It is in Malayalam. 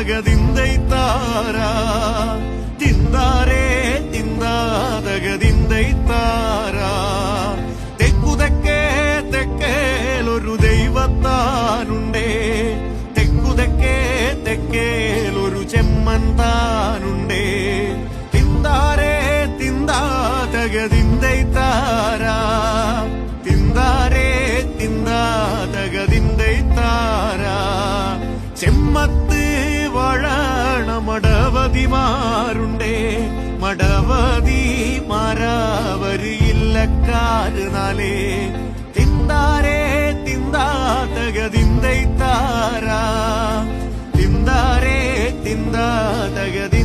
തിന്താതകതിന്തൈ താരാ തിന്താരേ തിന്താതകതിന്തൈ താരാ തെക്കുതെക്കേ തെക്കേലൊരു ദൈവത്താനുണ്ടേ തെക്കുതെക്കേ തെക്കേലൊരു ചെമ്മൻ താനുണ്ടേ തിന്താരേ തിന്താതകതിന്തൈ താരാ തിന്താരേ തിന്താതകതിന്തൈ താരാ ചെമ്മത്ത് വാഴണ മടവതിമാരുണ്ടേ മടവതിമാരവരില്ലക്കാരുനാലേ തിന്താരേ തിന്താതകതിന്തൈ താരാ തിന്താരേ തിന്താതകതി